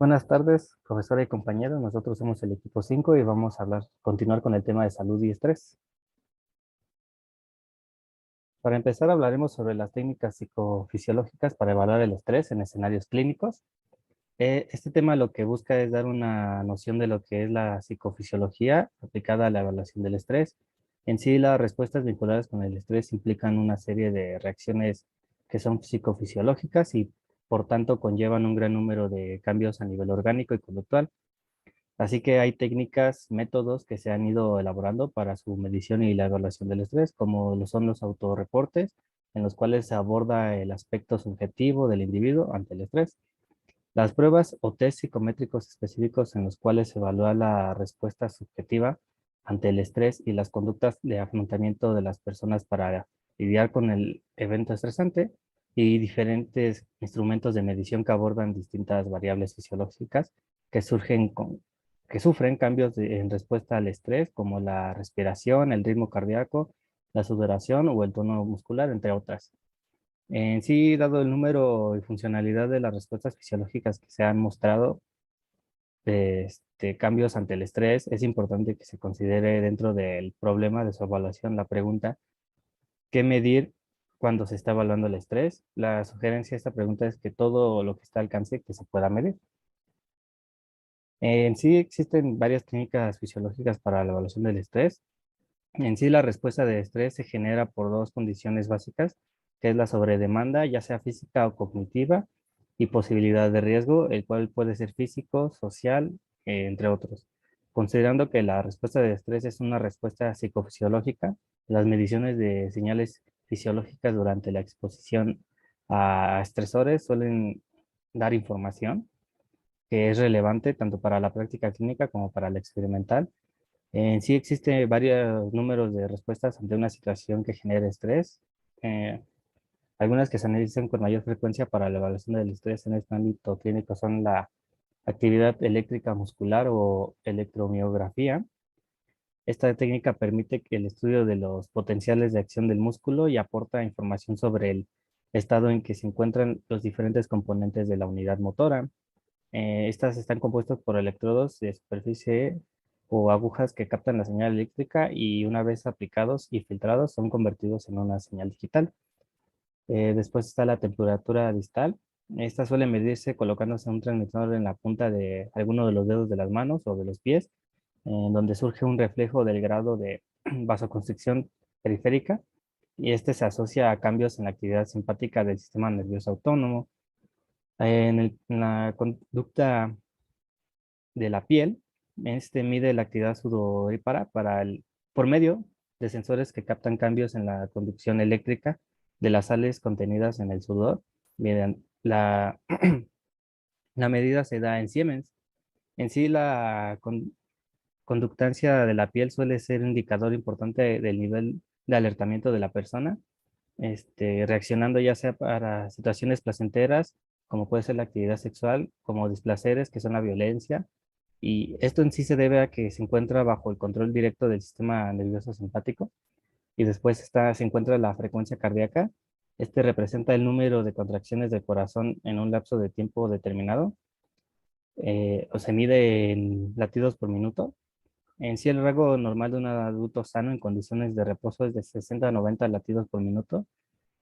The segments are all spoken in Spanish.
Buenas tardes, profesora y compañeros. Nosotros somos el equipo 5 y vamos a continuar con el tema de salud y estrés. Para empezar, hablaremos sobre las técnicas psicofisiológicas para evaluar el estrés en escenarios clínicos. Este tema lo que busca es dar una noción de lo que es la psicofisiología aplicada a la evaluación del estrés. En sí, las respuestas vinculadas con el estrés implican una serie de reacciones que son psicofisiológicas y por tanto conllevan un gran número de cambios a nivel orgánico y conductual. Así que hay técnicas, métodos que se han ido elaborando para su medición y la evaluación del estrés, como lo son los autorreportes, en los cuales se aborda el aspecto subjetivo del individuo ante el estrés. Las pruebas o test psicométricos específicos en los cuales se evalúa la respuesta subjetiva ante el estrés y las conductas de afrontamiento de las personas para lidiar con el evento estresante y diferentes instrumentos de medición que abordan distintas variables fisiológicas que que sufren cambios en respuesta al estrés, como la respiración, el ritmo cardíaco, la sudoración o el tono muscular, entre otras. En sí, dado el número y funcionalidad de las respuestas fisiológicas que se han mostrado, cambios ante el estrés, es importante que se considere dentro del problema de su evaluación la pregunta, ¿qué medir cuando se está evaluando el estrés? La sugerencia de esta pregunta es que todo lo que está al alcance que se pueda medir. En sí existen varias técnicas fisiológicas para la evaluación del estrés. En sí, la respuesta de estrés se genera por dos condiciones básicas, que es la sobredemanda, ya sea física o cognitiva, y posibilidad de riesgo, el cual puede ser físico, social, entre otros. Considerando que la respuesta de estrés es una respuesta psicofisiológica, las mediciones de señales fisiológicas durante la exposición a estresores suelen dar información que es relevante tanto para la práctica clínica como para la experimental. En sí existe varios números de respuestas ante una situación que genera estrés. Eh, Algunas que se analizan con mayor frecuencia para la evaluación del estrés en este ámbito clínico son la actividad eléctrica muscular o electromiografía. Esta técnica permite que el estudio de los potenciales de acción del músculo y aporta información sobre el estado en que se encuentran los diferentes componentes de la unidad motora. Estas están compuestas por electrodos de superficie o agujas que captan la señal eléctrica y una vez aplicados y filtrados son convertidos en una señal digital. Después está la temperatura distal. Esta suele medirse colocándose un transmisor en la punta de alguno de los dedos de las manos o de los pies, en donde surge un reflejo del grado de vasoconstricción periférica y este se asocia a cambios en la actividad simpática del sistema nervioso autónomo. En la conducta de la piel. Este mide la actividad sudorípara por medio de sensores que captan cambios en la conducción eléctrica de las sales contenidas en el sudor. Mediante la medida se da en Siemens. En sí, la conductancia de la piel suele ser un indicador importante del nivel de alertamiento de la persona, reaccionando ya sea para situaciones placenteras, como puede ser la actividad sexual, como displaceres, que son la violencia, y esto en sí se debe a que se encuentra bajo el control directo del sistema nervioso simpático. Y después se encuentra la frecuencia cardíaca. Este representa el número de contracciones del corazón en un lapso de tiempo determinado, o se mide en latidos por minuto. En sí, el rango normal de un adulto sano en condiciones de reposo es de 60 a 90 latidos por minuto.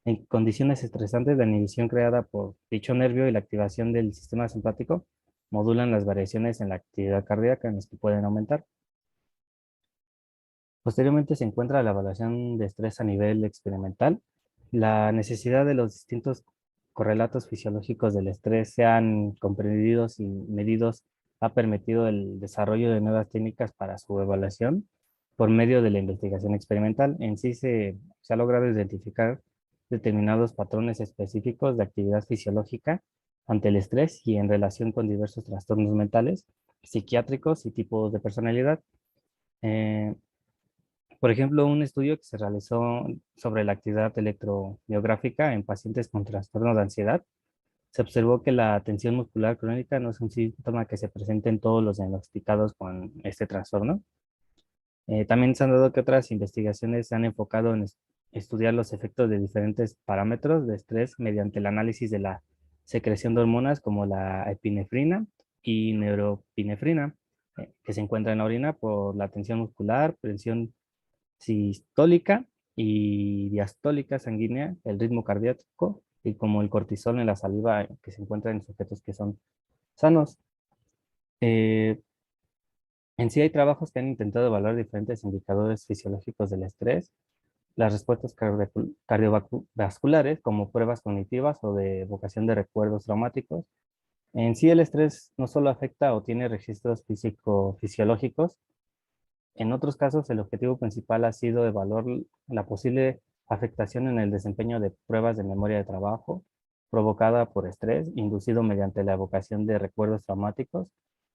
En condiciones estresantes, la inhibición creada por dicho nervio y la activación del sistema simpático modulan las variaciones en la actividad cardíaca en las que pueden aumentar. Posteriormente se encuentra la evaluación de estrés a nivel experimental. La necesidad de los distintos correlatos fisiológicos del estrés sean comprendidos y medidos ha permitido el desarrollo de nuevas técnicas para su evaluación por medio de la investigación experimental. En sí se ha logrado identificar determinados patrones específicos de actividad fisiológica ante el estrés y en relación con diversos trastornos mentales, psiquiátricos y tipos de personalidad. Eh, por ejemplo, un estudio que se realizó sobre la actividad electromiográfica en pacientes con trastorno de ansiedad, se observó que la tensión muscular crónica no es un síntoma que se presente en todos los diagnosticados con este trastorno. También se han dado que otras investigaciones se han enfocado en estudiar los efectos de diferentes parámetros de estrés mediante el análisis de la secreción de hormonas como la epinefrina y neuropinefrina, que se encuentra en la orina por la tensión muscular, presión sistólica y diastólica sanguínea, el ritmo cardíaco y como el cortisol en la saliva que se encuentra en sujetos que son sanos. Eh, en sí hay trabajos que han intentado evaluar diferentes indicadores fisiológicos del estrés, las respuestas cardiovasculares como pruebas cognitivas o de evocación de recuerdos traumáticos. En sí el estrés no solo afecta o tiene registros físico-fisiológicos. En otros casos, el objetivo principal ha sido evaluar la posible afectación en el desempeño de pruebas de memoria de trabajo provocada por estrés, inducido mediante la evocación de recuerdos traumáticos,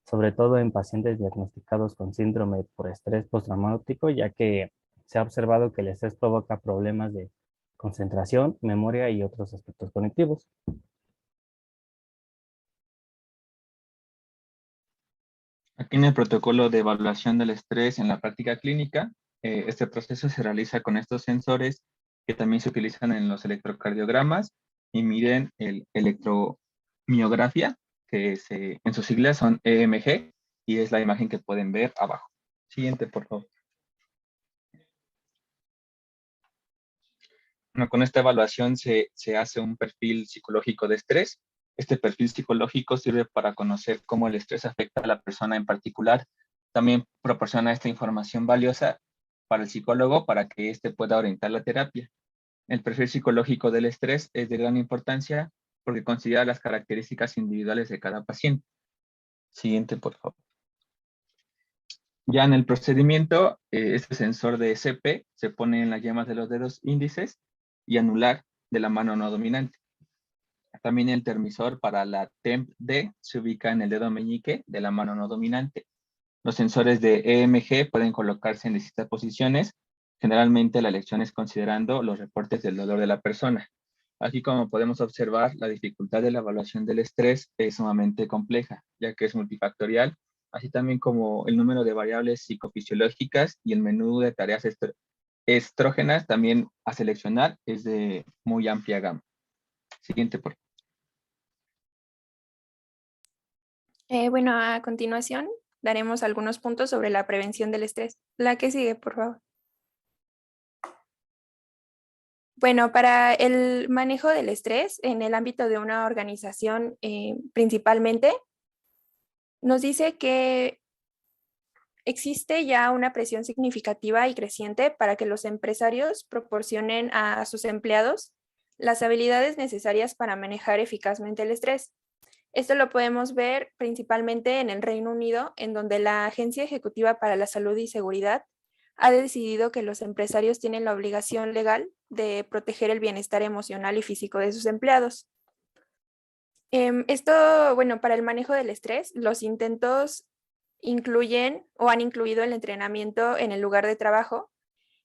sobre todo en pacientes diagnosticados con síndrome por estrés postraumático, ya que se ha observado que el estrés provoca problemas de concentración, memoria y otros aspectos cognitivos. Aquí en el protocolo de evaluación del estrés en la práctica clínica, este proceso se realiza con estos sensores que también se utilizan en los electrocardiogramas y miden el electromiografía, en sus siglas son EMG, y es la imagen que pueden ver abajo. Siguiente, por favor. Bueno, con esta evaluación se hace un perfil psicológico de estrés. Este perfil psicológico sirve para conocer cómo el estrés afecta a la persona en particular. También proporciona esta información valiosa para el psicólogo para que éste pueda orientar la terapia. El perfil psicológico del estrés es de gran importancia porque considera las características individuales de cada paciente. Siguiente, por favor. Ya en el procedimiento, este sensor de CP se pone en las yemas de los dedos índices y anular de la mano no dominante. También el termisor para la TEMP-D se ubica en el dedo meñique de la mano no dominante. Los sensores de EMG pueden colocarse en distintas posiciones. Generalmente la elección es considerando los reportes del dolor de la persona. Aquí, como podemos observar, la dificultad de la evaluación del estrés es sumamente compleja, ya que es multifactorial, así también como el número de variables psicofisiológicas y el menú de tareas estrógenas también a seleccionar es de muy amplia gama. Siguiente, por favor. Bueno, a continuación daremos algunos puntos sobre la prevención del estrés. La que sigue, por favor. Bueno, para el manejo del estrés en el ámbito de una organización principalmente, nos dice que existe ya una presión significativa y creciente para que los empresarios proporcionen a sus empleados las habilidades necesarias para manejar eficazmente el estrés. Esto lo podemos ver principalmente en el Reino Unido, en donde la Agencia Ejecutiva para la Salud y Seguridad ha decidido que los empresarios tienen la obligación legal de proteger el bienestar emocional y físico de sus empleados. Esto, bueno, para el manejo del estrés, los intentos incluyen o han incluido el entrenamiento en el lugar de trabajo,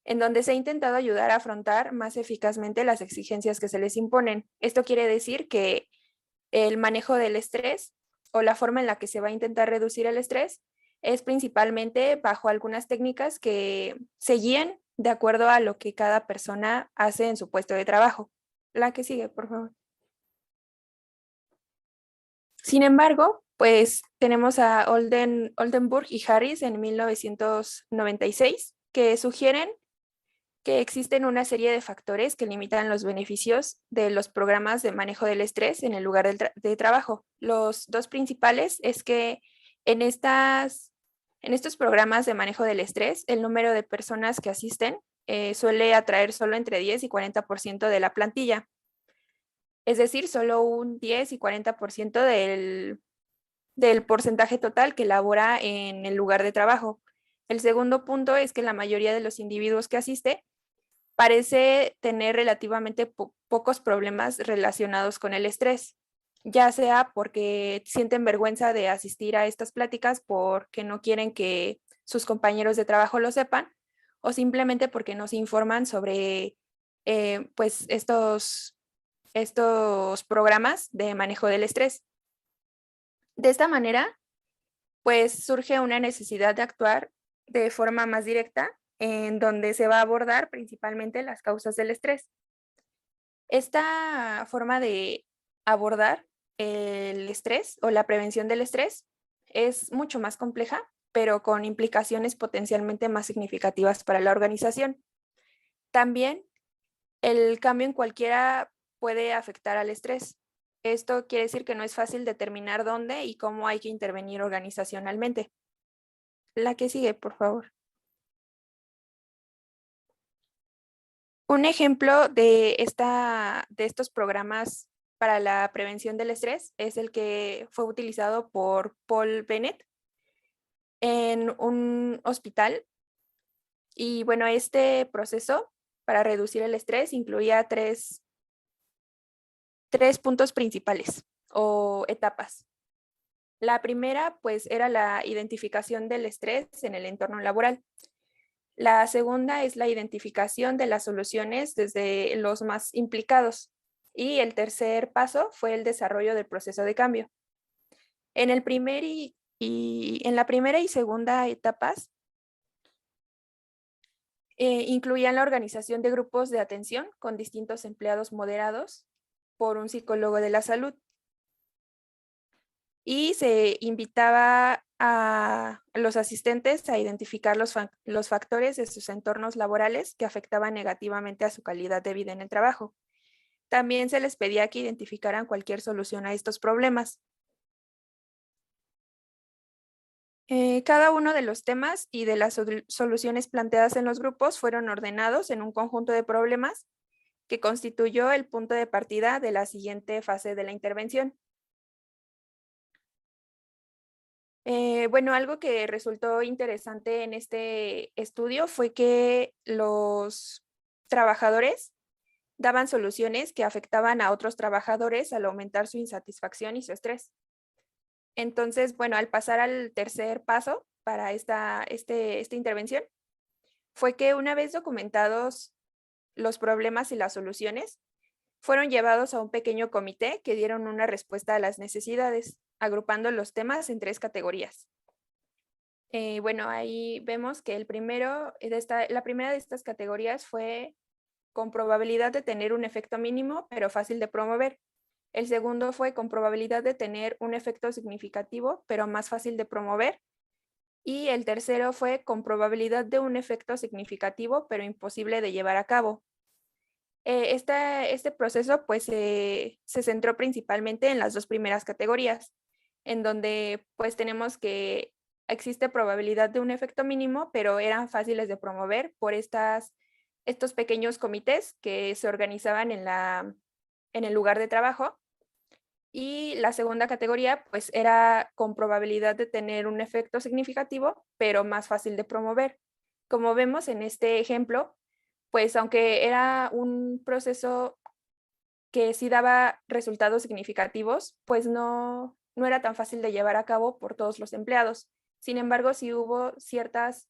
en donde se ha intentado ayudar a afrontar más eficazmente las exigencias que se les imponen. Esto quiere decir que el manejo del estrés o la forma en la que se va a intentar reducir el estrés es principalmente bajo algunas técnicas que se guían de acuerdo a lo que cada persona hace en su puesto de trabajo. La que sigue, por favor. Sin embargo, pues tenemos a Oldenburg y Harris en 1996 que sugieren que existen una serie de factores que limitan los beneficios de los programas de manejo del estrés en el lugar de trabajo. Los dos principales es que en, en estos programas de manejo del estrés, el número de personas que asisten suele atraer solo entre 10 y 40% de la plantilla. Es decir, solo un 10 y 40% del porcentaje total que labora en el lugar de trabajo. El segundo punto es que la mayoría de los individuos que asiste parece tener relativamente pocos problemas relacionados con el estrés, ya sea porque sienten vergüenza de asistir a estas pláticas porque no quieren que sus compañeros de trabajo lo sepan, o simplemente porque no se informan sobre pues estos programas de manejo del estrés. De esta manera, pues surge una necesidad de actuar de forma más directa, en donde se va a abordar principalmente las causas del estrés. Esta forma de abordar el estrés o la prevención del estrés es mucho más compleja, pero con implicaciones potencialmente más significativas para la organización. También el cambio en cualquiera puede afectar al estrés. Esto quiere decir que no es fácil determinar dónde y cómo hay que intervenir organizacionalmente. La que sigue, por favor. Un ejemplo de estos programas para la prevención del estrés es el que fue utilizado por Paul Bennett en un hospital. Y bueno, este proceso para reducir el estrés incluía tres puntos principales o etapas. La primera, pues, era la identificación del estrés en el entorno laboral. La segunda es la identificación de las soluciones desde los más implicados. Y el tercer paso fue el desarrollo del proceso de cambio. En el primer en la primera y segunda etapas, incluían la organización de grupos de atención con distintos empleados moderados por un psicólogo de la salud. Y se invitaba a los asistentes a identificar los factores de sus entornos laborales que afectaban negativamente a su calidad de vida en el trabajo. También se les pedía que identificaran cualquier solución a estos problemas. Cada uno de los temas y de las soluciones planteadas en los grupos fueron ordenados en un conjunto de problemas que constituyó el punto de partida de la siguiente fase de la intervención. Bueno, algo que resultó interesante en este estudio fue que los trabajadores daban soluciones que afectaban a otros trabajadores al aumentar su insatisfacción y su estrés. Entonces, bueno, al pasar al tercer paso para esta intervención, fue que una vez documentados los problemas y las soluciones, fueron llevados a un pequeño comité que dieron una respuesta a las necesidades, agrupando los temas en 3 categorías. Bueno, ahí vemos que la primera de estas categorías fue con probabilidad de tener un efecto mínimo, pero fácil de promover. El segundo fue con probabilidad de tener un efecto significativo, pero más fácil de promover. Y el tercero fue con probabilidad de un efecto significativo, pero imposible de llevar a cabo. Este proceso pues se centró principalmente en las 2 primeras categorías, en donde pues tenemos que existe probabilidad de un efecto mínimo, pero eran fáciles de promover por estos pequeños comités que se organizaban en el lugar de trabajo. Y la segunda categoría pues era con probabilidad de tener un efecto significativo, pero más fácil de promover. Como vemos en este ejemplo, pues aunque era un proceso que sí daba resultados significativos, pues no era tan fácil de llevar a cabo por todos los empleados. Sin embargo, sí hubo ciertas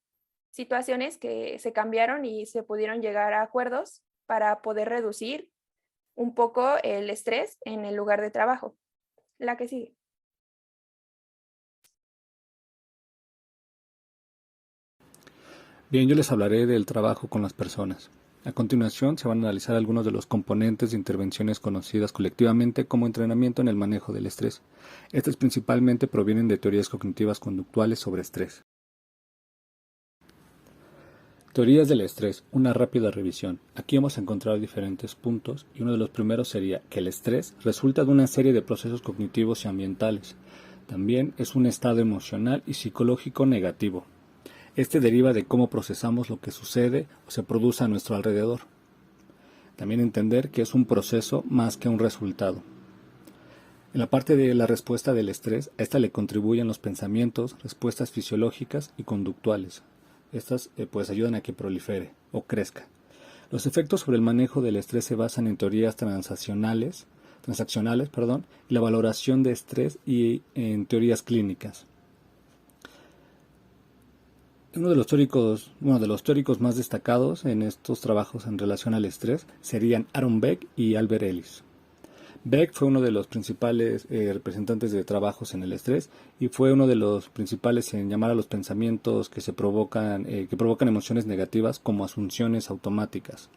situaciones que se cambiaron y se pudieron llegar a acuerdos para poder reducir un poco el estrés en el lugar de trabajo. La que sigue. Bien, yo les hablaré del trabajo con las personas. A continuación se van a analizar algunos de los componentes de intervenciones conocidas colectivamente como entrenamiento en el manejo del estrés. Estas principalmente provienen de teorías cognitivas conductuales sobre estrés. Teorías del estrés, una rápida revisión. Aquí vamos a encontrar diferentes puntos y uno de los primeros sería que el estrés resulta de una serie de procesos cognitivos y ambientales. También es un estado emocional y psicológico negativo. Este deriva de cómo procesamos lo que sucede o se produce a nuestro alrededor. También entender que es un proceso más que un resultado. En la parte de la respuesta del estrés, a esta le contribuyen los pensamientos, respuestas fisiológicas y conductuales. Estas pues ayudan a que prolifere o crezca. Los efectos sobre el manejo del estrés se basan en teorías transaccionales, y la valoración de estrés y en teorías clínicas. Uno de los teóricos más destacados en estos trabajos en relación al estrés serían Aaron Beck y Albert Ellis. Beck fue uno de los principales representantes de trabajos en el estrés y fue uno de los principales en llamar a los pensamientos que provocan emociones negativas como asunciones automáticas.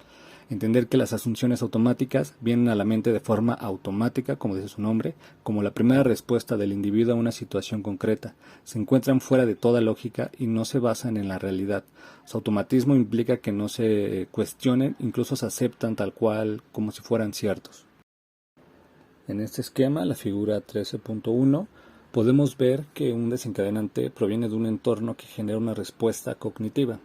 Entender que las asunciones automáticas vienen a la mente de forma automática, como dice su nombre, como la primera respuesta del individuo a una situación concreta. Se encuentran fuera de toda lógica y no se basan en la realidad. Su automatismo implica que no se cuestionen, incluso se aceptan tal cual como si fueran ciertos. En este esquema, la figura 13.1, podemos ver que un desencadenante proviene de un entorno que genera una respuesta cognitiva.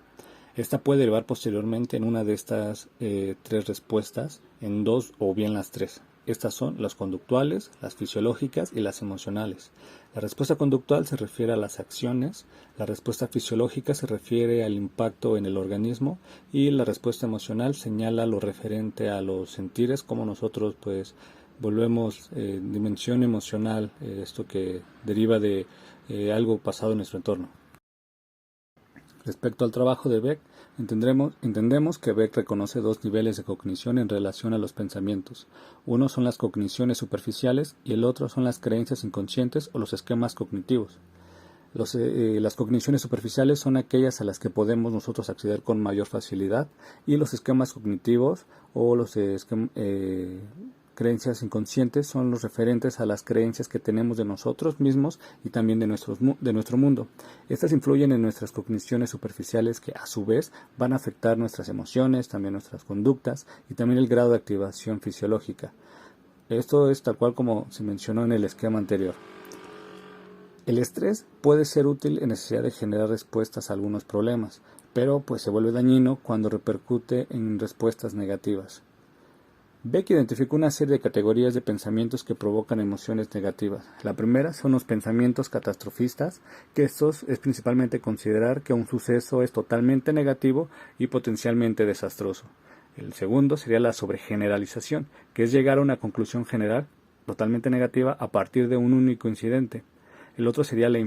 Esta puede derivar posteriormente en una de estas tres respuestas, en dos o bien las tres. Estas son las conductuales, las fisiológicas y las emocionales. La respuesta conductual se refiere a las acciones, la respuesta fisiológica se refiere al impacto en el organismo y la respuesta emocional señala lo referente a los sentires, como nosotros volvemos dimensión emocional, esto que deriva de algo pasado en nuestro entorno. Respecto al trabajo de Beck, entendemos que Beck reconoce dos niveles de cognición en relación a los pensamientos. Uno son las cogniciones superficiales y el otro son las creencias inconscientes o los esquemas cognitivos. Las cogniciones superficiales son aquellas a las que podemos nosotros acceder con mayor facilidad, y los esquemas cognitivos o los creencias inconscientes son los referentes a las creencias que tenemos de nosotros mismos y también de nuestro mundo. Estas influyen en nuestras cogniciones superficiales, que a su vez van a afectar nuestras emociones, también nuestras conductas y también el grado de activación fisiológica. Esto es tal cual como se mencionó en el esquema anterior. El estrés puede ser útil en necesidad de generar respuestas a algunos problemas, pero se vuelve dañino cuando repercute en respuestas negativas. Beck identificó una serie de categorías de pensamientos que provocan emociones negativas. La primera son los pensamientos catastrofistas, que estos es principalmente considerar que un suceso es totalmente negativo y potencialmente desastroso. El segundo sería la sobregeneralización, que es llegar a una conclusión general totalmente negativa a partir de un único incidente. El otro sería la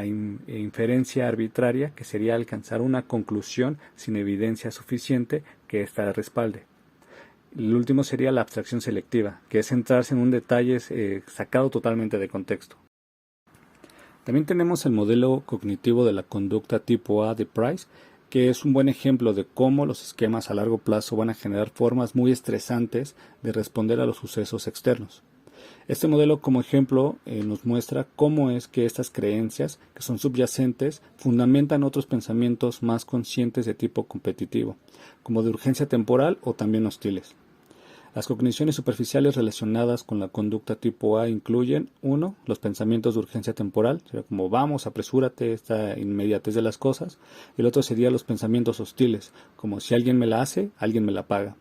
inferencia arbitraria, que sería alcanzar una conclusión sin evidencia suficiente que ésta la respalde. El último sería la abstracción selectiva, que es centrarse en un detalle sacado totalmente de contexto. También tenemos el modelo cognitivo de la conducta tipo A de Price, que es un buen ejemplo de cómo los esquemas a largo plazo van a generar formas muy estresantes de responder a los sucesos externos. Este modelo, como ejemplo, nos muestra cómo es que estas creencias, que son subyacentes, fundamentan otros pensamientos más conscientes de tipo competitivo, como de urgencia temporal o también hostiles. Las cogniciones superficiales relacionadas con la conducta tipo A incluyen: 1. Los pensamientos de urgencia temporal, como vamos, apresúrate, esta inmediatez de las cosas. El otro sería los pensamientos hostiles, como si alguien me la hace, alguien me la paga.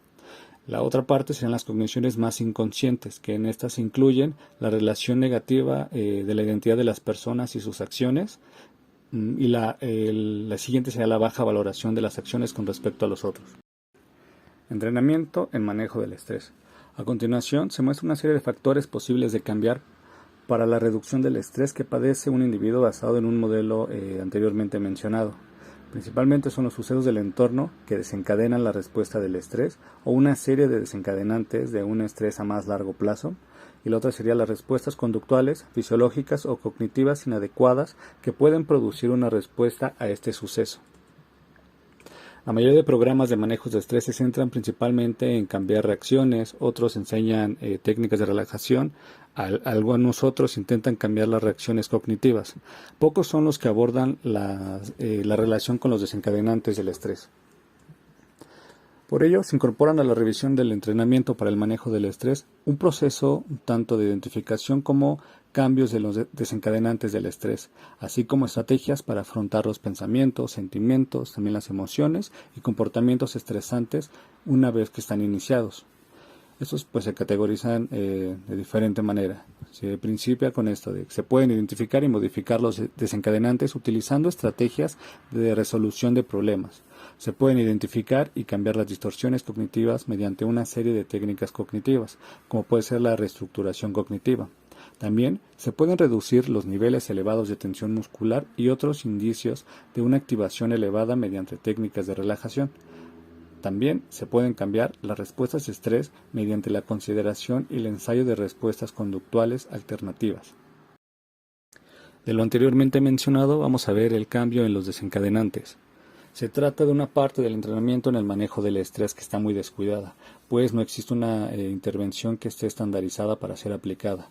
La otra parte serían las cogniciones más inconscientes, que en estas incluyen la relación negativa de la identidad de las personas y sus acciones, y la siguiente sería la baja valoración de las acciones con respecto a los otros. Entrenamiento en manejo del estrés. A continuación se muestra una serie de factores posibles de cambiar para la reducción del estrés que padece un individuo basado en un modelo anteriormente mencionado. Principalmente son los sucesos del entorno que desencadenan la respuesta del estrés, o una serie de desencadenantes de un estrés a más largo plazo, y la otra sería las respuestas conductuales, fisiológicas o cognitivas inadecuadas que pueden producir una respuesta a este suceso. La mayoría de programas de manejo de estrés se centran principalmente en cambiar reacciones, otros enseñan técnicas de relajación, algunos otros intentan cambiar las reacciones cognitivas. Pocos son los que abordan la relación con los desencadenantes del estrés. Por ello, se incorporan a la revisión del entrenamiento para el manejo del estrés un proceso tanto de identificación como cambios de los desencadenantes del estrés, así como estrategias para afrontar los pensamientos, sentimientos, también las emociones y comportamientos estresantes una vez que están iniciados. Estos se categorizan de diferente manera. Se principia con esto de que se pueden identificar y modificar los desencadenantes utilizando estrategias de resolución de problemas. Se pueden identificar y cambiar las distorsiones cognitivas mediante una serie de técnicas cognitivas, como puede ser la reestructuración cognitiva. También se pueden reducir los niveles elevados de tensión muscular y otros indicios de una activación elevada mediante técnicas de relajación. También se pueden cambiar las respuestas de estrés mediante la consideración y el ensayo de respuestas conductuales alternativas. De lo anteriormente mencionado, vamos a ver el cambio en los desencadenantes. Se trata de una parte del entrenamiento en el manejo del estrés que está muy descuidada, pues no existe una intervención que esté estandarizada para ser aplicada.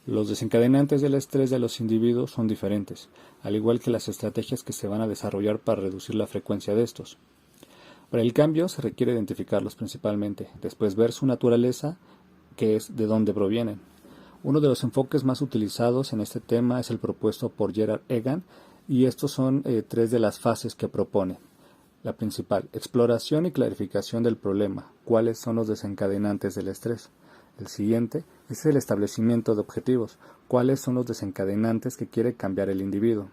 Los desencadenantes del estrés de los individuos son diferentes, al igual que las estrategias que se van a desarrollar para reducir la frecuencia de estos. Para el cambio se requiere identificarlos principalmente, después ver su naturaleza, que es de dónde provienen. Uno de los enfoques más utilizados en este tema es el propuesto por Gerard Egan, y estos son tres de las fases que propone. La principal, exploración y clarificación del problema, cuáles son los desencadenantes del estrés. El siguiente es el establecimiento de objetivos, cuáles son los desencadenantes que quiere cambiar el individuo.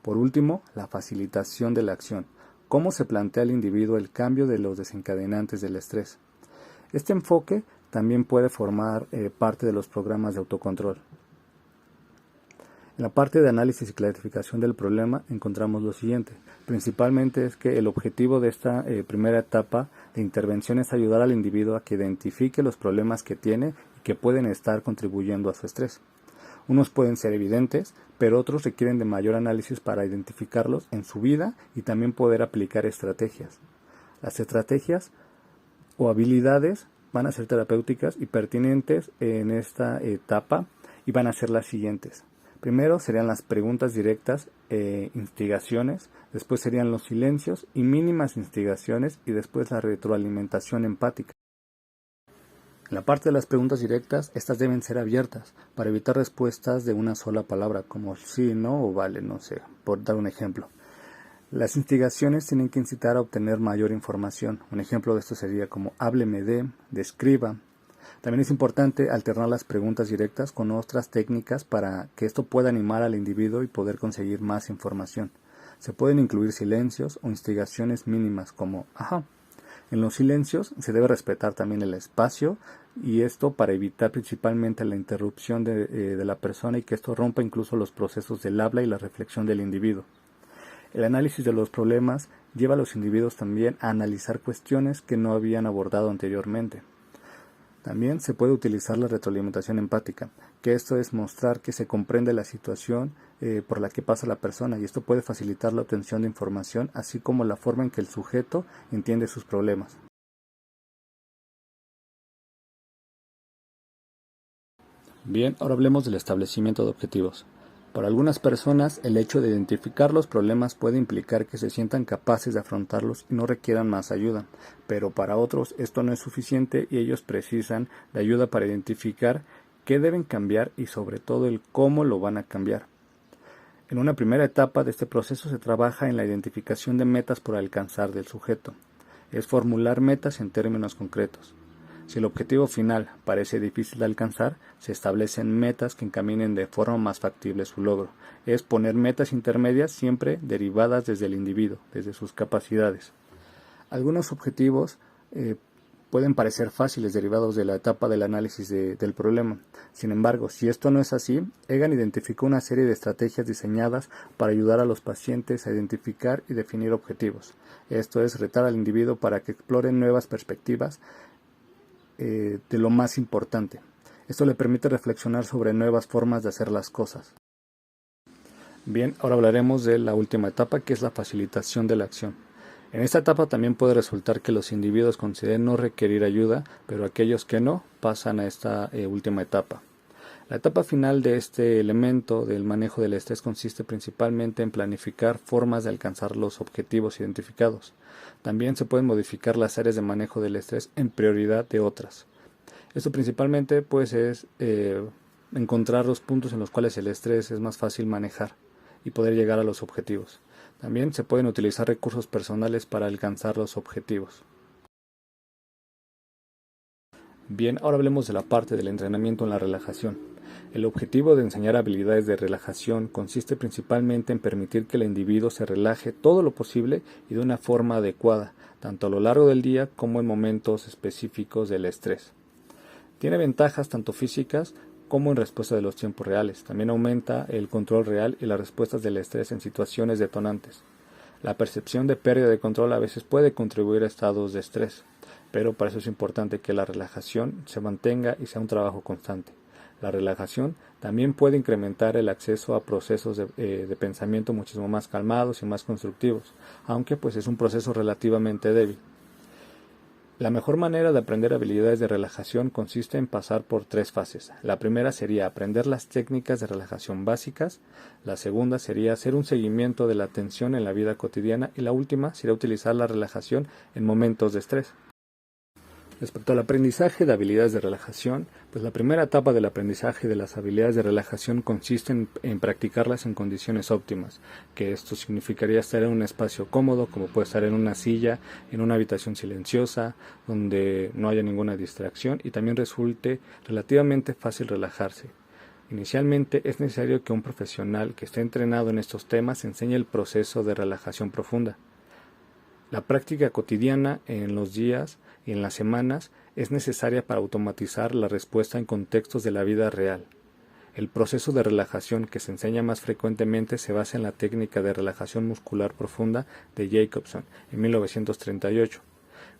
Por último, la facilitación de la acción, cómo se plantea el individuo el cambio de los desencadenantes del estrés. Este enfoque también puede formar parte de los programas de autocontrol. En la parte de análisis y clarificación del problema encontramos lo siguiente. Principalmente es que el objetivo de esta primera etapa de intervención es ayudar al individuo a que identifique los problemas que tiene y que pueden estar contribuyendo a su estrés. Unos pueden ser evidentes, pero otros requieren de mayor análisis para identificarlos en su vida y también poder aplicar estrategias. Las estrategias o habilidades van a ser terapéuticas y pertinentes en esta etapa y van a ser las siguientes. Primero serían las preguntas directas e instigaciones, después serían los silencios y mínimas instigaciones y después la retroalimentación empática. En la parte de las preguntas directas, estas deben ser abiertas para evitar respuestas de una sola palabra como sí, no o vale, no sé, por dar un ejemplo. Las instigaciones tienen que incitar a obtener mayor información. Un ejemplo de esto sería como hábleme de, describa. También es importante alternar las preguntas directas con otras técnicas para que esto pueda animar al individuo y poder conseguir más información. Se pueden incluir silencios o instigaciones mínimas como ajá. En los silencios se debe respetar también el espacio y esto para evitar principalmente la interrupción de la persona y que esto rompa incluso los procesos del habla y la reflexión del individuo. El análisis de los problemas lleva a los individuos también a analizar cuestiones que no habían abordado anteriormente. También se puede utilizar la retroalimentación empática, que esto es mostrar que se comprende la situación por la que pasa la persona y esto puede facilitar la obtención de información, así como la forma en que el sujeto entiende sus problemas. Bien, ahora hablemos del establecimiento de objetivos. Para algunas personas, el hecho de identificar los problemas puede implicar que se sientan capaces de afrontarlos y no requieran más ayuda, pero para otros esto no es suficiente y ellos precisan de ayuda para identificar qué deben cambiar y sobre todo el cómo lo van a cambiar. En una primera etapa de este proceso se trabaja en la identificación de metas por alcanzar del sujeto. Es formular metas en términos concretos. Si el objetivo final parece difícil de alcanzar, se establecen metas que encaminen de forma más factible su logro. Es poner metas intermedias siempre derivadas desde el individuo, desde sus capacidades. Algunos objetivos pueden parecer fáciles derivados de la etapa del análisis del problema. Sin embargo, si esto no es así, Egan identificó una serie de estrategias diseñadas para ayudar a los pacientes a identificar y definir objetivos. Esto es retar al individuo para que explore nuevas perspectivas de lo más importante. Esto le permite reflexionar sobre nuevas formas de hacer las cosas. Bien, ahora hablaremos de la última etapa, que es la facilitación de la acción. En esta etapa también puede resultar que los individuos consideren no requerir ayuda, pero aquellos que no pasan a esta última etapa. La etapa final de este elemento del manejo del estrés consiste principalmente en planificar formas de alcanzar los objetivos identificados. También se pueden modificar las áreas de manejo del estrés en prioridad de otras. Esto principalmente pues es encontrar los puntos en los cuales el estrés es más fácil manejar y poder llegar a los objetivos. También se pueden utilizar recursos personales para alcanzar los objetivos. Bien, ahora hablemos de la parte del entrenamiento en la relajación. El objetivo de enseñar habilidades de relajación consiste principalmente en permitir que el individuo se relaje todo lo posible y de una forma adecuada, tanto a lo largo del día como en momentos específicos del estrés. Tiene ventajas tanto físicas como en respuesta de los tiempos reales. También aumenta el control real y las respuestas del estrés en situaciones detonantes. La percepción de pérdida de control a veces puede contribuir a estados de estrés, pero para eso es importante que la relajación se mantenga y sea un trabajo constante. La relajación también puede incrementar el acceso a procesos de pensamiento muchísimo más calmados y más constructivos, aunque pues es un proceso relativamente débil. La mejor manera de aprender habilidades de relajación consiste en pasar por 3 fases. La primera sería aprender las técnicas de relajación básicas, la segunda sería hacer un seguimiento de la atención en la vida cotidiana y la última sería utilizar la relajación en momentos de estrés. Respecto al aprendizaje de habilidades de relajación, pues la primera etapa del aprendizaje de las habilidades de relajación consiste en practicarlas en condiciones óptimas, que esto significaría estar en un espacio cómodo, como puede estar en una silla, en una habitación silenciosa, donde no haya ninguna distracción y también resulte relativamente fácil relajarse. Inicialmente es necesario que un profesional que esté entrenado en estos temas enseñe el proceso de relajación profunda. La práctica cotidiana en los días y en las semanas es necesaria para automatizar la respuesta en contextos de la vida real. El proceso de relajación que se enseña más frecuentemente se basa en la técnica de relajación muscular profunda de Jacobson en 1938.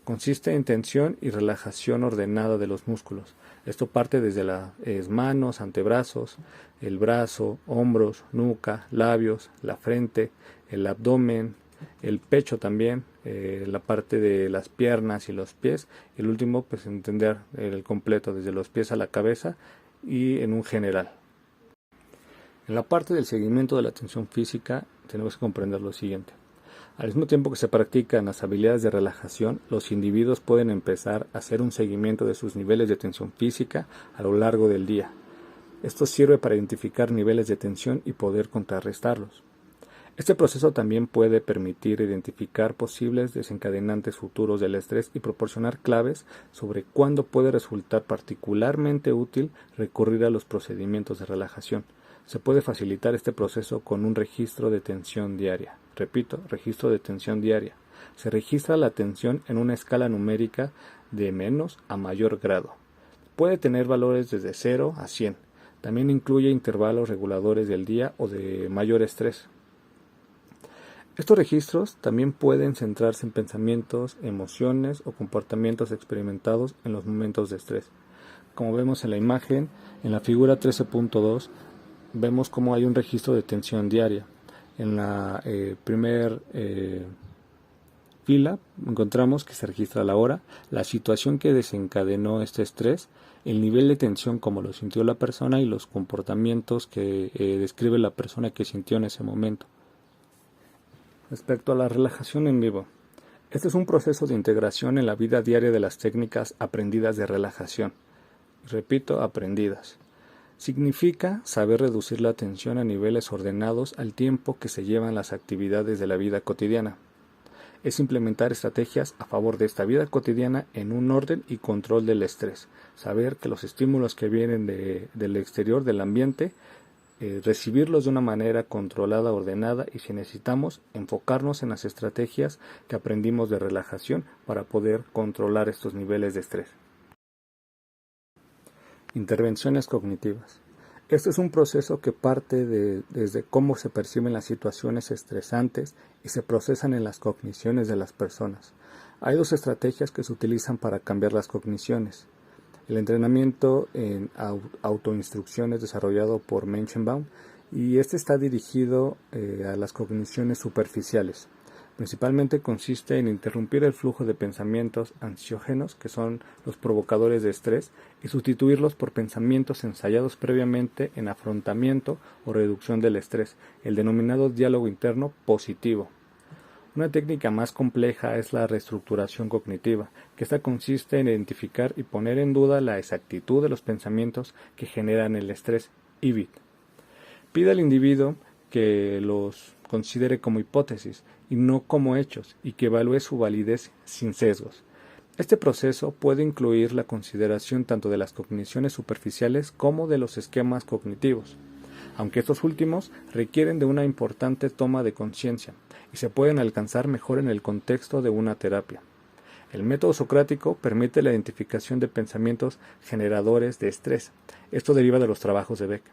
Consiste en tensión y relajación ordenada de los músculos. Esto parte desde las manos, antebrazos, el brazo, hombros, nuca, labios, la frente, el abdomen, el pecho también, la parte de las piernas y los pies, y el último pues entender el completo desde los pies a la cabeza y en un general. En la parte del seguimiento de la atención física tenemos que comprender lo siguiente. Al mismo tiempo que se practican las habilidades de relajación, los individuos pueden empezar a hacer un seguimiento de sus niveles de tensión física a lo largo del día. Esto sirve para identificar niveles de tensión y poder contrarrestarlos. Este proceso también puede permitir identificar posibles desencadenantes futuros del estrés y proporcionar claves sobre cuándo puede resultar particularmente útil recurrir a los procedimientos de relajación. Se puede facilitar este proceso con un registro de tensión diaria. Repito, registro de tensión diaria. Se registra la tensión en una escala numérica de menos a mayor grado. Puede tener valores desde 0 a 100. También incluye intervalos reguladores del día o de mayor estrés. Estos registros también pueden centrarse en pensamientos, emociones o comportamientos experimentados en los momentos de estrés. Como vemos en la imagen, en la figura 13.2, vemos cómo hay un registro de tensión diaria. En la primer fila encontramos que se registra la hora, la situación que desencadenó este estrés, el nivel de tensión como lo sintió la persona y los comportamientos que describe la persona que sintió en ese momento. Respecto a la relajación en vivo, este es un proceso de integración en la vida diaria de las técnicas aprendidas de relajación. Repito, aprendidas. Significa saber reducir la tensión a niveles ordenados al tiempo que se llevan las actividades de la vida cotidiana. Es implementar estrategias a favor de esta vida cotidiana en un orden y control del estrés. Saber que los estímulos que vienen del exterior, del ambiente, recibirlos de una manera controlada, ordenada, y si necesitamos, enfocarnos en las estrategias que aprendimos de relajación para poder controlar estos niveles de estrés. Intervenciones cognitivas. Este es un proceso que parte desde cómo se perciben las situaciones estresantes y se procesan en las cogniciones de las personas. Hay 2 estrategias que se utilizan para cambiar las cogniciones. El entrenamiento en autoinstrucción es desarrollado por Menchenbaum y este está dirigido a las cogniciones superficiales. Principalmente consiste en interrumpir el flujo de pensamientos ansiógenos, que son los provocadores de estrés, y sustituirlos por pensamientos ensayados previamente en afrontamiento o reducción del estrés, el denominado diálogo interno positivo. Una técnica más compleja es la reestructuración cognitiva, que esta consiste en identificar y poner en duda la exactitud de los pensamientos que generan el estrés IBIT. Pide al individuo que los considere como hipótesis y no como hechos y que evalúe su validez sin sesgos. Este proceso puede incluir la consideración tanto de las cogniciones superficiales como de los esquemas cognitivos, aunque estos últimos requieren de una importante toma de conciencia y se pueden alcanzar mejor en el contexto de una terapia. El método socrático permite la identificación de pensamientos generadores de estrés. Esto deriva de los trabajos de Beck.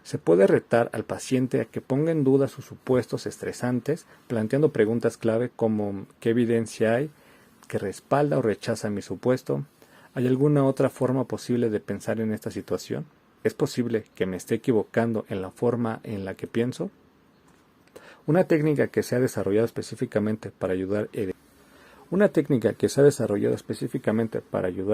Se puede retar al paciente a que ponga en duda sus supuestos estresantes, planteando preguntas clave como ¿qué evidencia hay que respalda o rechaza mi supuesto? ¿Hay alguna otra forma posible de pensar en esta situación? ¿Es posible que me esté equivocando en la forma en la que pienso? Una técnica que se ha desarrollado específicamente para ayudar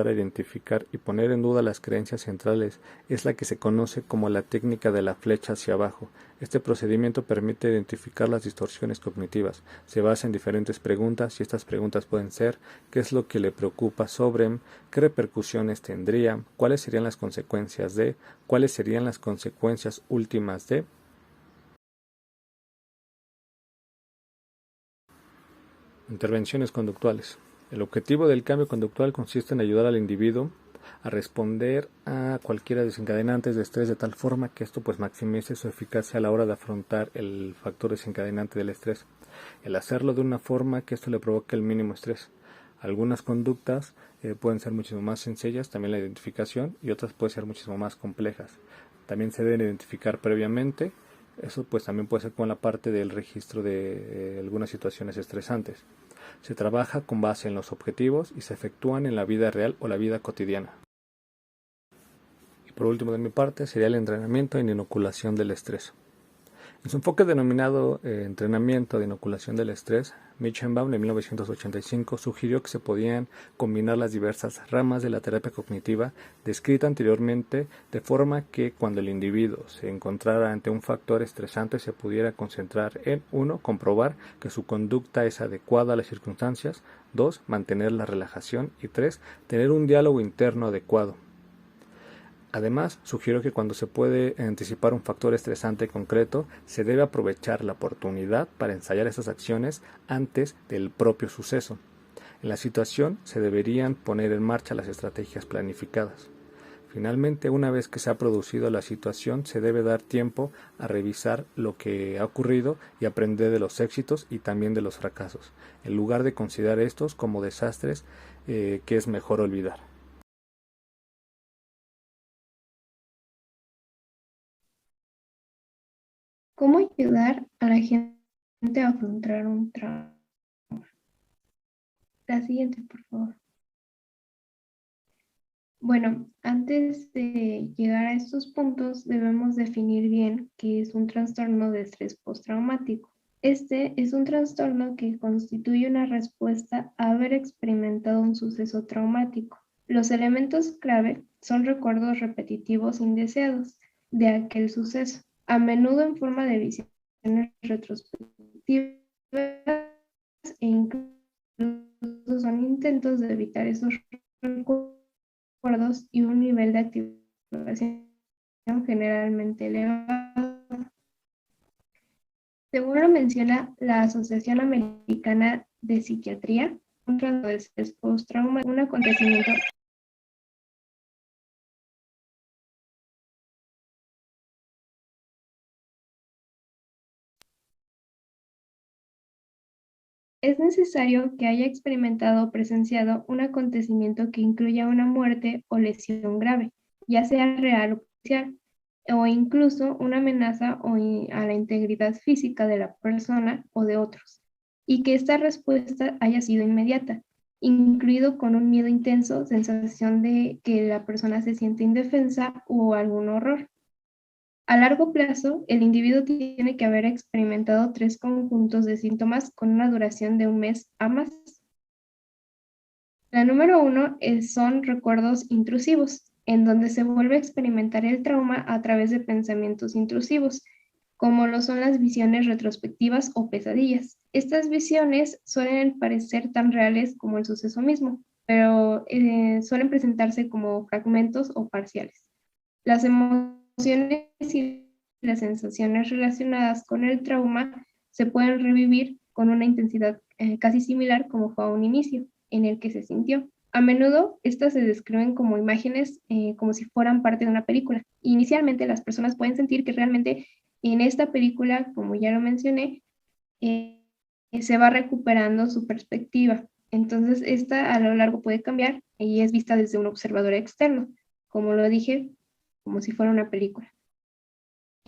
a identificar y poner en duda las creencias centrales es la que se conoce como la técnica de la flecha hacia abajo. Este procedimiento permite identificar las distorsiones cognitivas. Se basa en diferentes preguntas y estas preguntas pueden ser: ¿qué es lo que le preocupa sobre? ¿Qué repercusiones tendría? ¿Cuáles serían las consecuencias de? ¿Cuáles serían las consecuencias últimas de? Intervenciones conductuales. El objetivo del cambio conductual consiste en ayudar al individuo a responder a cualquiera desencadenantes de estrés de tal forma que esto maximice su eficacia a la hora de afrontar el factor desencadenante del estrés. El hacerlo de una forma que esto le provoque el mínimo estrés. Algunas conductas pueden ser muchísimo más sencillas, también la identificación, y otras pueden ser muchísimo más complejas. También se deben identificar previamente. Eso también puede ser con la parte del registro de algunas situaciones estresantes. Se trabaja con base en los objetivos y se efectúan en la vida real o la vida cotidiana. Y por último de mi parte sería el entrenamiento en inoculación del estrés. En su enfoque denominado entrenamiento de inoculación del estrés, Meechenbaum en 1985 sugirió que se podían combinar las diversas ramas de la terapia cognitiva descrita anteriormente, de forma que cuando el individuo se encontrara ante un factor estresante se pudiera concentrar en: 1. Comprobar que su conducta es adecuada a las circunstancias; 2. Mantener la relajación; y 3. Tener un diálogo interno adecuado. Además, sugiero que cuando se puede anticipar un factor estresante concreto, se debe aprovechar la oportunidad para ensayar esas acciones antes del propio suceso. En la situación se deberían poner en marcha las estrategias planificadas. Finalmente, una vez que se ha producido la situación, se debe dar tiempo a revisar lo que ha ocurrido y aprender de los éxitos y también de los fracasos, en lugar de considerar estos como desastres que es mejor olvidar. ¿Cómo ayudar a la gente a afrontar un trauma? La siguiente, por favor. Bueno, antes de llegar a estos puntos, debemos definir bien qué es un trastorno de estrés postraumático. Este es un trastorno que constituye una respuesta a haber experimentado un suceso traumático. Los elementos clave son recuerdos repetitivos indeseados de aquel suceso, a menudo en forma de visiones retrospectivas, e incluso son intentos de evitar esos recuerdos y un nivel de activación generalmente elevado. Según lo menciona la Asociación Americana de Psiquiatría, un trastorno de estrés postraumático, un acontecimiento es necesario que haya experimentado o presenciado un acontecimiento que incluya una muerte o lesión grave, ya sea real o potencial, o incluso una amenaza a la integridad física de la persona o de otros, y que esta respuesta haya sido inmediata, incluido con un miedo intenso, sensación de que la persona se siente indefensa o algún horror. A largo plazo, el individuo tiene que haber experimentado 3 conjuntos de síntomas con una duración de 1 mes a más. La número 1 son recuerdos intrusivos, en donde se vuelve a experimentar el trauma a través de pensamientos intrusivos, como lo son las visiones retrospectivas o pesadillas. Estas visiones suelen parecer tan reales como el suceso mismo, pero suelen presentarse como fragmentos o parciales. Las emociones y las sensaciones relacionadas con el trauma se pueden revivir con una intensidad casi similar como fue a un inicio en el que se sintió. A menudo estas se describen como imágenes como si fueran parte de una película. Inicialmente las personas pueden sentir que realmente en esta película, como ya lo mencioné, se va recuperando su perspectiva. Entonces esta a lo largo puede cambiar y es vista desde un observador externo. Como lo dije, como si fuera una película.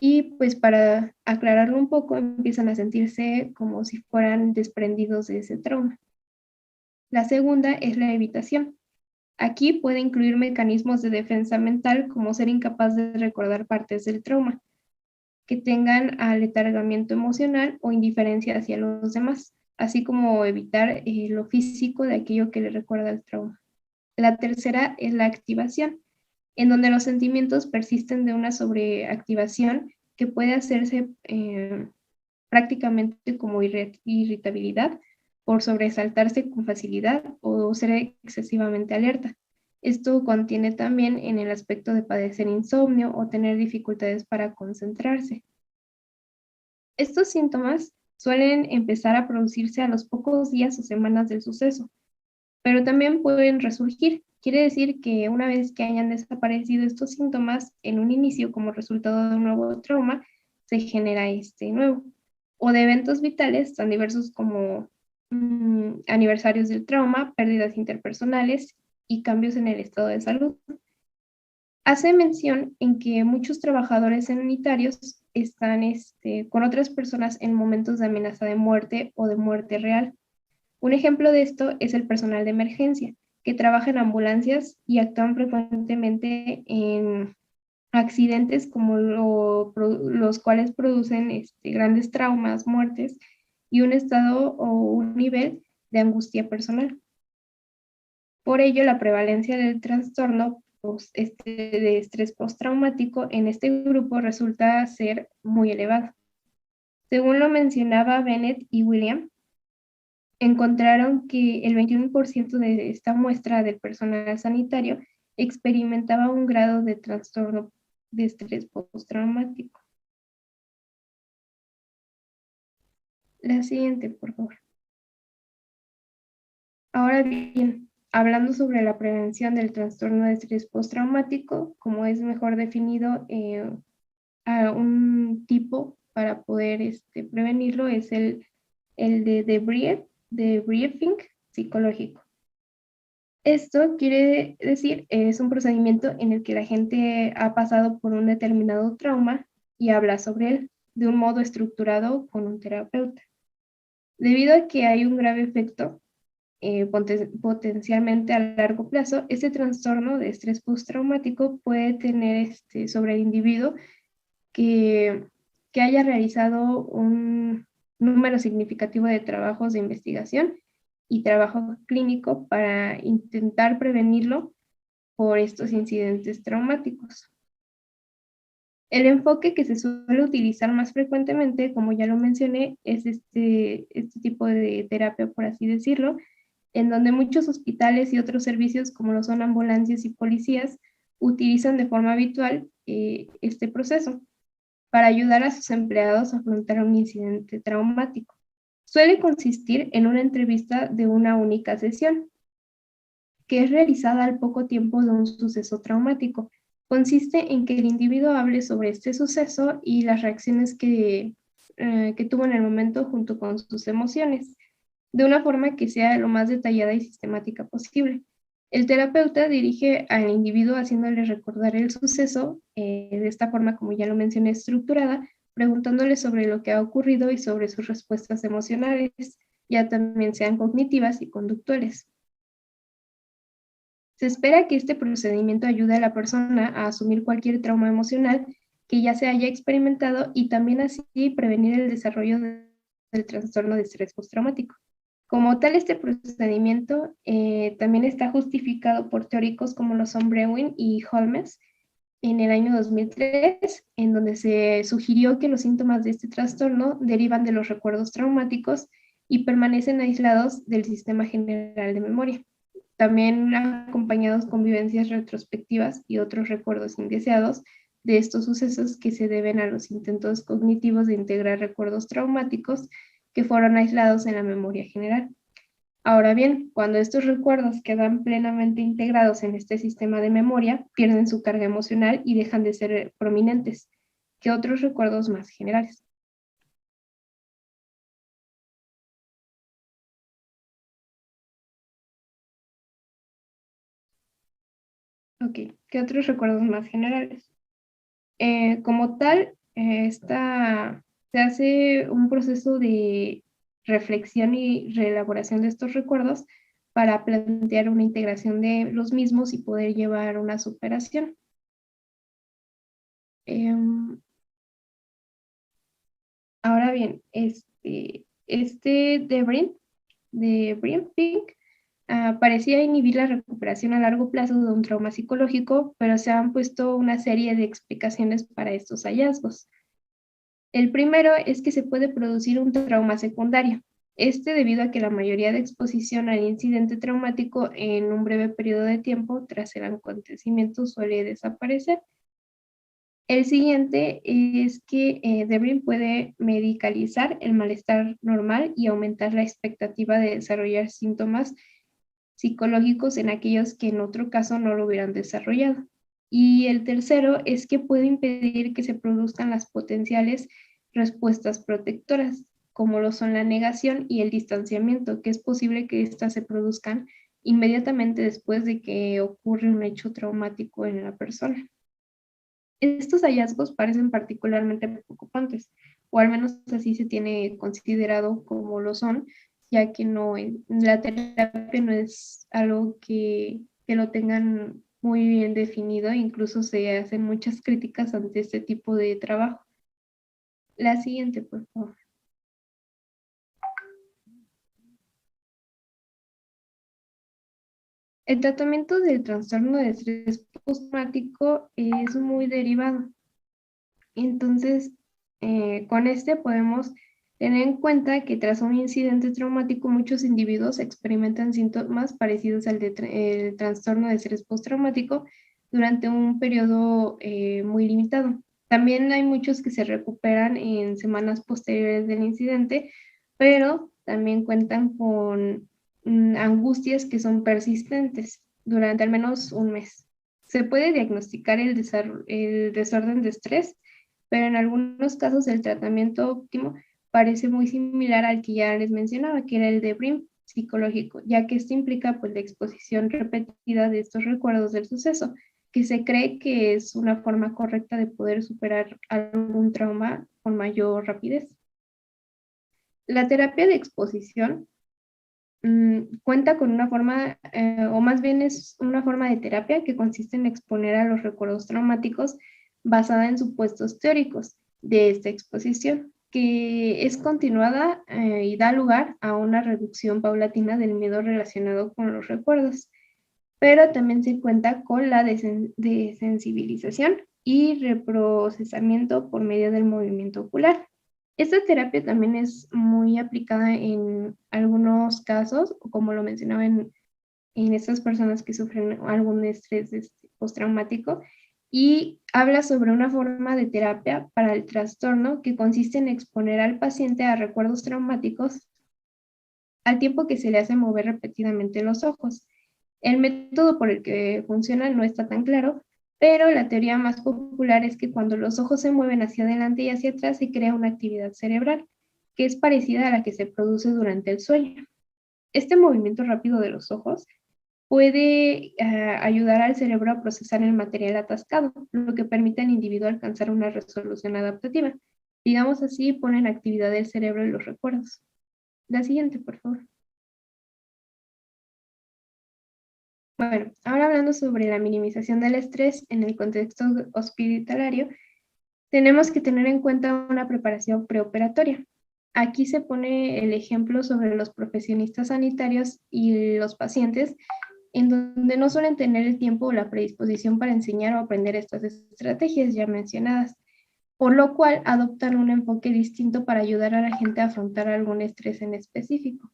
Y pues para aclararlo un poco, empiezan a sentirse como si fueran desprendidos de ese trauma. La segunda es la evitación. Aquí puede incluir mecanismos de defensa mental como ser incapaz de recordar partes del trauma, que tengan aletargamiento emocional o indiferencia hacia los demás, así como evitar lo físico de aquello que le recuerda el trauma. La tercera es la activación, en donde los sentimientos persisten de una sobreactivación que puede hacerse prácticamente como irritabilidad por sobresaltarse con facilidad o ser excesivamente alerta. Esto contiene también en el aspecto de padecer insomnio o tener dificultades para concentrarse. Estos síntomas suelen empezar a producirse a los pocos días o semanas del suceso, pero también pueden resurgir. Quiere decir que una vez que hayan desaparecido estos síntomas en un inicio como resultado de un nuevo trauma, se genera este nuevo. O de eventos vitales tan diversos como aniversarios del trauma, pérdidas interpersonales y cambios en el estado de salud. Hace mención en que muchos trabajadores sanitarios están con otras personas en momentos de amenaza de muerte o de muerte real. Un ejemplo de esto es el personal de emergencia, que trabaja en ambulancias y actúan frecuentemente en accidentes como los cuales producen grandes traumas, muertes y un estado o un nivel de angustia personal. Por ello, la prevalencia del trastorno de estrés postraumático en este grupo resulta ser muy elevada. Según lo mencionaba Bennett y William, encontraron que el 21% de esta muestra del personal sanitario experimentaba un grado de trastorno de estrés postraumático. La siguiente, por favor. Ahora bien, hablando sobre la prevención del trastorno de estrés postraumático, como es mejor definido a un tipo para poder prevenirlo, es el de debriefing psicológico. Esto quiere decir, es un procedimiento en el que la gente ha pasado por un determinado trauma y habla sobre él de un modo estructurado con un terapeuta. Debido a que hay un grave efecto potencialmente a largo plazo, este trastorno de estrés postraumático puede tener sobre el individuo que haya realizado un número significativo de trabajos de investigación y trabajo clínico para intentar prevenirlo por estos incidentes traumáticos. El enfoque que se suele utilizar más frecuentemente, como ya lo mencioné, es este tipo de terapia, por así decirlo, en donde muchos hospitales y otros servicios, como lo son ambulancias y policías, utilizan de forma habitual este proceso para ayudar a sus empleados a afrontar un incidente traumático. Suele consistir en una entrevista de una única sesión, que es realizada al poco tiempo de un suceso traumático. Consiste en que el individuo hable sobre este suceso y las reacciones que tuvo en el momento junto con sus emociones, de una forma que sea lo más detallada y sistemática posible. El terapeuta dirige al individuo haciéndole recordar el suceso de esta forma, como ya lo mencioné, estructurada, preguntándole sobre lo que ha ocurrido y sobre sus respuestas emocionales, ya también sean cognitivas y conductuales. Se espera que este procedimiento ayude a la persona a asumir cualquier trauma emocional que ya se haya experimentado y también así prevenir el desarrollo del trastorno de estrés postraumático. Como tal, este procedimiento también está justificado por teóricos como lo son Breuin y Holmes en el año 2003, en donde se sugirió que los síntomas de este trastorno derivan de los recuerdos traumáticos y permanecen aislados del sistema general de memoria, también acompañados con vivencias retrospectivas y otros recuerdos indeseados de estos sucesos que se deben a los intentos cognitivos de integrar recuerdos traumáticos que fueron aislados en la memoria general. Ahora bien, cuando estos recuerdos quedan plenamente integrados en este sistema de memoria, pierden su carga emocional y dejan de ser prominentes que otros recuerdos más generales. Ok, ¿qué otros recuerdos más generales? Como tal, se hace un proceso de reflexión y reelaboración de estos recuerdos para plantear una integración de los mismos y poder llevar una superación. Ahora bien, de Brinpink parecía inhibir la recuperación a largo plazo de un trauma psicológico, pero se han puesto una serie de explicaciones para estos hallazgos. El primero es que se puede producir un trauma secundario. Debido a que la mayoría de exposición al incidente traumático en un breve periodo de tiempo tras el acontecimiento suele desaparecer. El siguiente es que Debrin puede medicalizar el malestar normal y aumentar la expectativa de desarrollar síntomas psicológicos en aquellos que en otro caso no lo hubieran desarrollado. Y el tercero es que puede impedir que se produzcan las potenciales respuestas protectoras, como lo son la negación y el distanciamiento, que es posible que éstas se produzcan inmediatamente después de que ocurre un hecho traumático en la persona. Estos hallazgos parecen particularmente preocupantes, o al menos así se tiene considerado como lo son, ya que la terapia no es algo que lo tengan muy bien definido, incluso se hacen muchas críticas ante este tipo de trabajo. La siguiente, por favor. El tratamiento del trastorno de estrés postraumático es muy derivado. Entonces, con podemos tener en cuenta que tras un incidente traumático, muchos individuos experimentan síntomas parecidos al del trastorno de estrés postraumático durante un periodo muy limitado. También hay muchos que se recuperan en semanas posteriores del incidente, pero también cuentan con angustias que son persistentes durante al menos un mes. Se puede diagnosticar el desorden de estrés, pero en algunos casos el tratamiento óptimo parece muy similar al que ya les mencionaba, que era el de BRIM psicológico, ya que esto implica pues la exposición repetida de estos recuerdos del suceso, que se cree que es una forma correcta de poder superar algún trauma con mayor rapidez. La terapia de exposición cuenta con una forma, o más bien es una forma de terapia que consiste en exponer a los recuerdos traumáticos basada en supuestos teóricos de esta exposición, que es continuada y da lugar a una reducción paulatina del miedo relacionado con los recuerdos, pero también se cuenta con la desensibilización y reprocesamiento por medio del movimiento ocular. Esta terapia también es muy aplicada en algunos casos, como lo mencionaba en estas personas que sufren algún estrés postraumático, y habla sobre una forma de terapia para el trastorno que consiste en exponer al paciente a recuerdos traumáticos al tiempo que se le hace mover repetidamente los ojos. El método por el que funciona no está tan claro, pero la teoría más popular es que cuando los ojos se mueven hacia adelante y hacia atrás se crea una actividad cerebral que es parecida a la que se produce durante el sueño. Este movimiento rápido de los ojos puede ayudar al cerebro a procesar el material atascado, lo que permite al individuo alcanzar una resolución adaptativa. Digamos así, pone en actividad el cerebro y los recuerdos. La siguiente, por favor. Bueno, ahora hablando sobre la minimización del estrés en el contexto hospitalario, tenemos que tener en cuenta una preparación preoperatoria. Aquí se pone el ejemplo sobre los profesionistas sanitarios y los pacientes, en donde no suelen tener el tiempo o la predisposición para enseñar o aprender estas estrategias ya mencionadas, por lo cual adoptan un enfoque distinto para ayudar a la gente a afrontar algún estrés en específico.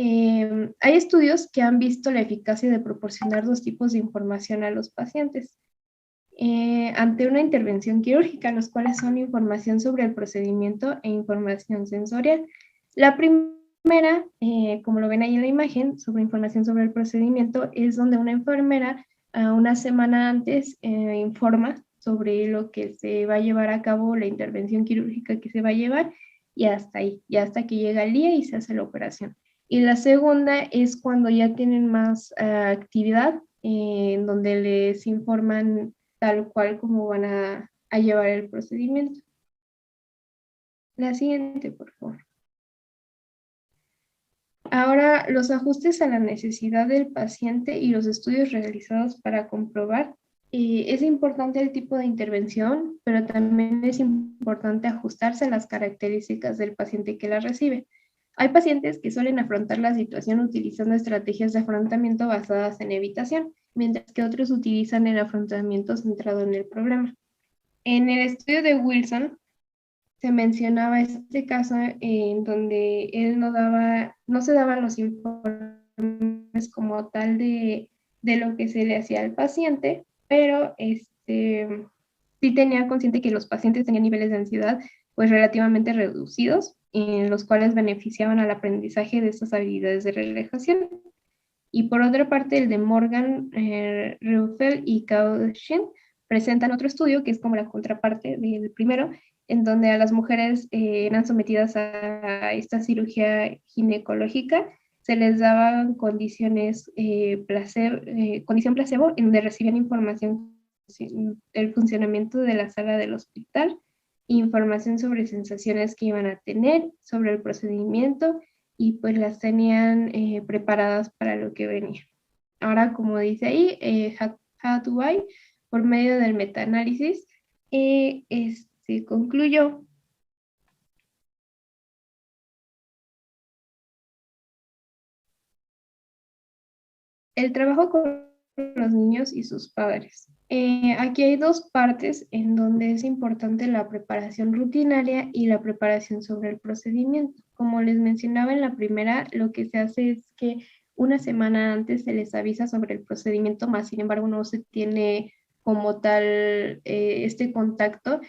Hay estudios que han visto la eficacia de proporcionar dos tipos de información a los pacientes ante una intervención quirúrgica, los cuales son información sobre el procedimiento e información sensorial. La primera, como lo ven ahí en la imagen, sobre información sobre el procedimiento, es donde una enfermera una semana antes informa sobre lo que se va a llevar a cabo, la intervención quirúrgica que se va a llevar, y hasta ahí, y hasta que llega el día y se hace la operación. Y la segunda es cuando ya tienen más actividad, en donde les informan tal cual como van a llevar el procedimiento. La siguiente, por favor. Ahora, los ajustes a la necesidad del paciente y los estudios realizados para comprobar. Es importante el tipo de intervención, pero también es importante ajustarse a las características del paciente que la recibe. Hay pacientes que suelen afrontar la situación utilizando estrategias de afrontamiento basadas en evitación, mientras que otros utilizan el afrontamiento centrado en el problema. En el estudio de Wilson se mencionaba este caso en donde él no se daban los informes como tal de lo que se le hacía al paciente, pero sí tenía consciente que los pacientes tenían niveles de ansiedad pues relativamente reducidos, en los cuales beneficiaban al aprendizaje de estas habilidades de relajación. Y por otra parte, el de Morgan, Reufel y Kaushin presentan otro estudio que es como la contraparte del primero, en donde a las mujeres eran sometidas a esta cirugía ginecológica, se les daban condiciones condición placebo, en donde recibían información del funcionamiento de la sala del hospital, información sobre sensaciones que iban a tener, sobre el procedimiento, y pues las tenían preparadas para lo que venía. Ahora, como dice ahí, Hathaway, por medio del metaanálisis, concluyó el trabajo con los niños y sus padres. Aquí hay dos partes en donde es importante la preparación rutinaria y la preparación sobre el procedimiento. Como les mencionaba en la primera, lo que se hace es que una semana antes se les avisa sobre el procedimiento, más sin embargo no se tiene como tal este contacto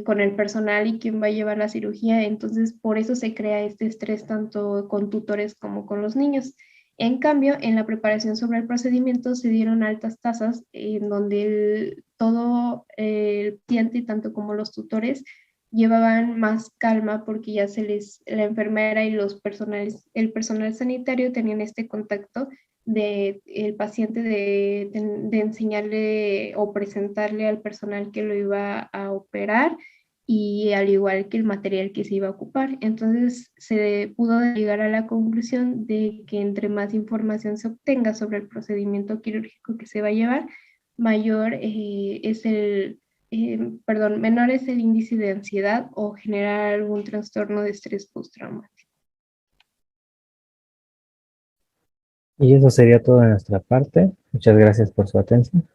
con el personal y quien va a llevar la cirugía. Entonces, por eso se crea este estrés tanto con tutores como con los niños. En cambio, en la preparación sobre el procedimiento se dieron altas tasas en donde todo el paciente, tanto como los tutores, llevaban más calma porque ya la enfermera y el personal sanitario tenían este contacto del paciente de enseñarle o presentarle al personal que lo iba a operar, y al igual que el material que se iba a ocupar. Entonces se pudo llegar a la conclusión de que entre más información se obtenga sobre el procedimiento quirúrgico que se va a llevar, menor es el índice de ansiedad o generar algún trastorno de estrés postraumático. Y eso sería todo de nuestra parte. Muchas gracias por su atención.